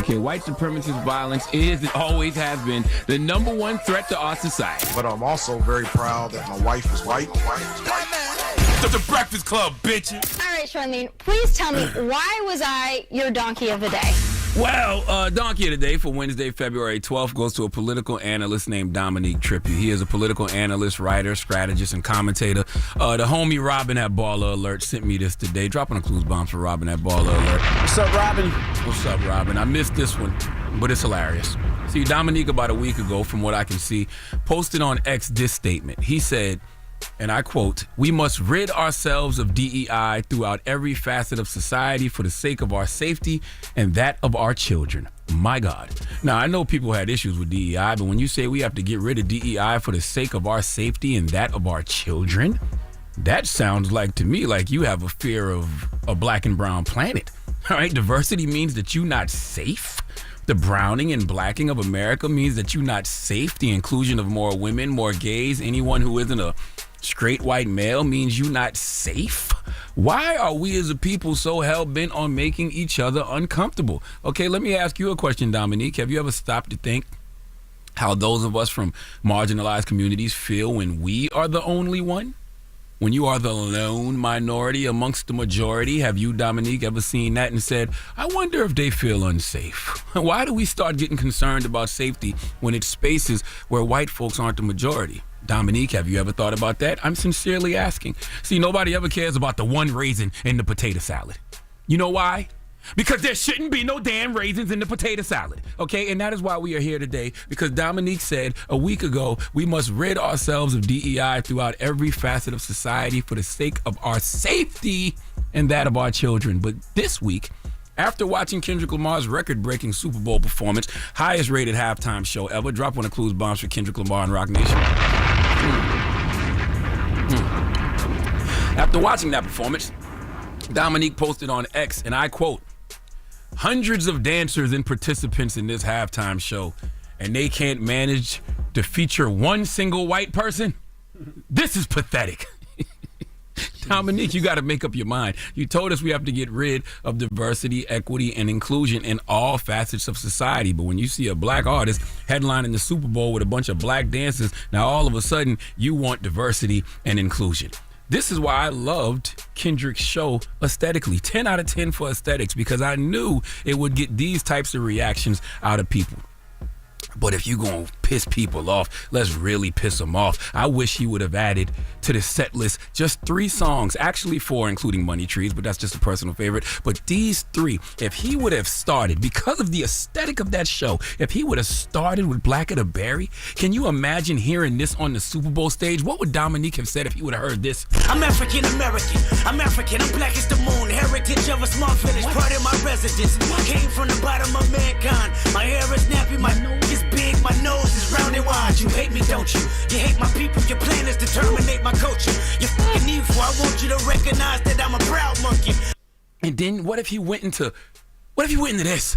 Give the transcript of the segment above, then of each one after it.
Okay, white supremacist violence is and always has been the #1 threat to our society. But I'm also very proud that my wife is white. The Breakfast Club, bitches. All right, Charlamagne, please tell me, why was I your donkey of the day? Well, Donkey of the Day for Wednesday, February 12th goes to a political analyst named Dominique Trippi. He is a political analyst, writer, strategist, and commentator. The homie Robin at Baller Alert sent me this today. Dropping a clues bomb for Robin at Baller Alert. What's up, Robin? What's up, Robin? I missed this one, but it's hilarious. See, Dominique, about a week ago, from what I can see, posted on X this statement. He said, and I quote, "We must rid ourselves of DEI throughout every facet of society for the sake of our safety and that of our children." My God. Now, I know people had issues with DEI, but when you say we have to get rid of DEI for the sake of our safety and that of our children, that sounds like to me like you have a fear of a black and brown planet. All right, diversity means that you're not safe. The browning and blacking of America means that you're not safe. The inclusion of more women, more gays, anyone who isn't a straight white male means you're not safe. Why are we as a people so hell-bent on making each other uncomfortable? Okay, let me ask you a question, Dominique. Have you ever stopped to think how those of us from marginalized communities feel when we are the only one? When you are the lone minority amongst the majority? Have you, Dominique, ever seen that and said, I wonder if they feel unsafe? Why do we start getting concerned about safety when it's spaces where white folks aren't the majority? Dominique, have you ever thought about that? I'm sincerely asking. See, nobody ever cares about the one raisin in the potato salad. You know why? Because there shouldn't be no damn raisins in the potato salad, okay? And that is why we are here today, because Dominique said a week ago, we must rid ourselves of DEI throughout every facet of society for the sake of our safety and that of our children. But this week, after watching Kendrick Lamar's record-breaking Super Bowl performance, highest-rated halftime show ever, drop one of Clues bombs for Kendrick Lamar and Rock Nation. After watching that performance, Dominique posted on X, and I quote, "Hundreds of dancers and participants in this halftime show, and they can't manage to feature one single white person? This is pathetic." Dominique, you got to make up your mind. You told us we have to get rid of diversity, equity, and inclusion in all facets of society. But when you see a black artist headlining the Super Bowl with a bunch of black dancers, now all of a sudden you want diversity and inclusion. This is why I loved Kendrick's show aesthetically. 10 out of 10 for aesthetics, because I knew it would get these types of reactions out of people. But if you're going to piss people off, let's really piss them off. I wish he would have added to the set list just 3 songs, actually 4, including Money Trees, but that's just a personal favorite. But these 3, if he would have started, because of the aesthetic of that show, if he would have started with Black of the Berry, can you imagine hearing this on the Super Bowl stage? What would Dominique have said if he would have heard this? I'm African American, I'm African, I'm black as the moon, heritage of a small village, part of my residence. Came from the bottom of mankind, my hair is nappy, my nose is big, my nose is round and wide. You hate me, don't you? You hate my people, your plan is to terminate my culture. You're fucking evil, I want you to recognize that I'm a proud monkey. And then what if he went into this?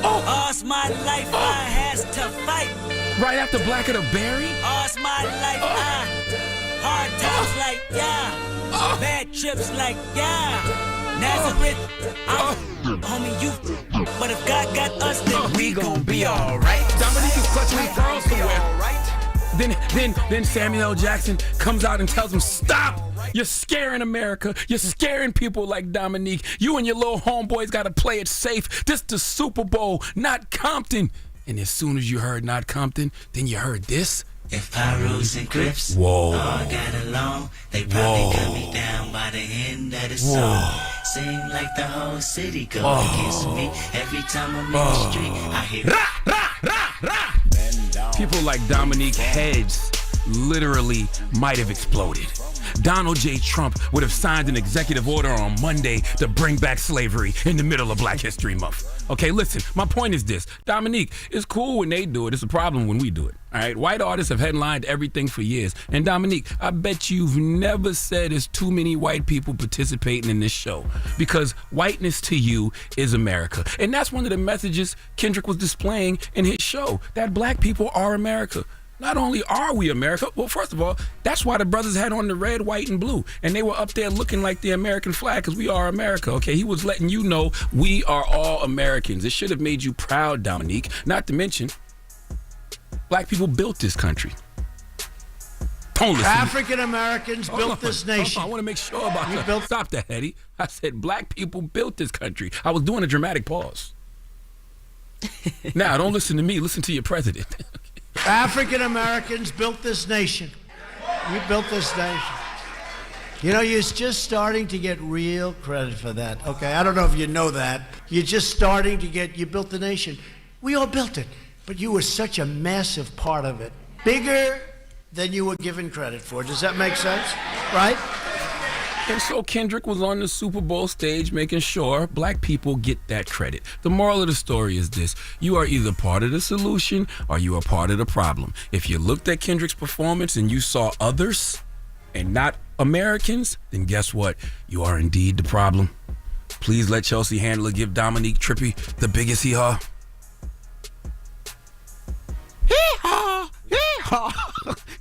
All's my life, I has to fight. Right after Black of the Berry? All's my life, hard times like, yeah. Bad trips like, yeah. Nazareth, homie, you. But if God got us, then we gon' be alright. Dominique is clutching his pearls somewhere. Then Samuel L. Jackson comes out and tells him, stop! You're scaring America. You're scaring people like Dominique. You and your little homeboys gotta play it safe. This the Super Bowl, not Compton. And as soon as you heard not Compton, then you heard this. If Pyros and Crips all got along, they probably cut me down by the end of the song. Seem like the whole city go against me. Every time I'm in the street, I hear people like Dominique heads literally might have exploded. Donald J. Trump would have signed an executive order on Monday to bring back slavery in the middle of Black History Month. Okay, listen, my point is this. Dominique, it's cool when they do it. It's a problem when we do it. All right, white artists have headlined everything for years. And Dominique, I bet you've never said there's too many white people participating in this show, because whiteness to you is America. And that's one of the messages Kendrick was displaying in his show, that black people are America. Not only are we America, well, first of all, that's why the brothers had on the red, white, and blue. And they were up there looking like the American flag because we are America, okay? He was letting you know we are all Americans. It should have made you proud, Dominique. Not to mention, black people built this country. Don't listen. African Americans built this nation. I want to make sure about that. Stop that, Eddie. I said black people built this country. I was doing a dramatic pause. Now, don't listen to me. Listen to your president. African Americans built this nation. You built this nation. You know, you're just starting to get real credit for that. Okay, I don't know if you know that. You're just starting to you built the nation. We all built it, but you were such a massive part of it. Bigger than you were given credit for. Does that make sense? Right? And so Kendrick was on the Super Bowl stage making sure black people get that credit. The moral of the story is this. You are either part of the solution or you are part of the problem. If you looked at Kendrick's performance and you saw others and not Americans, then guess what? You are indeed the problem. Please let Chelsea Handler give Dominique Trippy the biggest hee-haw. Hee-haw! Hee-haw!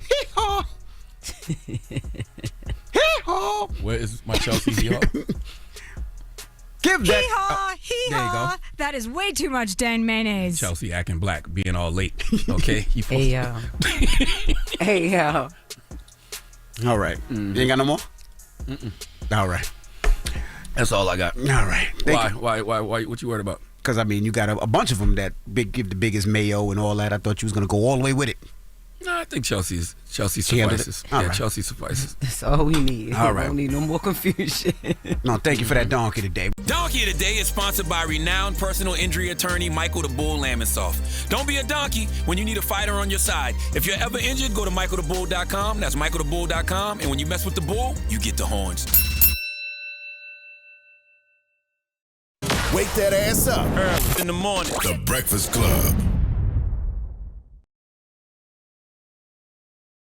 Hee-haw! Hee-haw! Where is my Chelsea hee-haw? Give that. There Hee-haw, you hee-haw. go. That is way too much Dan mayonnaise. Chelsea acting black, being all late. Okay? Hey, yo. Hey, yo. All right. You ain't got no more? All right. That's all I got. All right. Why? What you worried about? Because, I mean, you got a bunch of them that give the biggest mayo and all that. I thought you was going to go all the way with it. No, I think Chelsea suffices. All Yeah, right. Chelsea suffices. That's all we need. All We right. don't need no more confusion. No, thank you for that donkey today. Donkey of the Day is sponsored by renowned personal injury attorney Michael the Bull Lamonsoff. Don't be a donkey when you need a fighter on your side. If you're ever injured, go to michaelthebull.com. That's michaelthebull.com. And when you mess with the bull, you get the horns. Wake that ass up. Early in the morning. The Breakfast Club.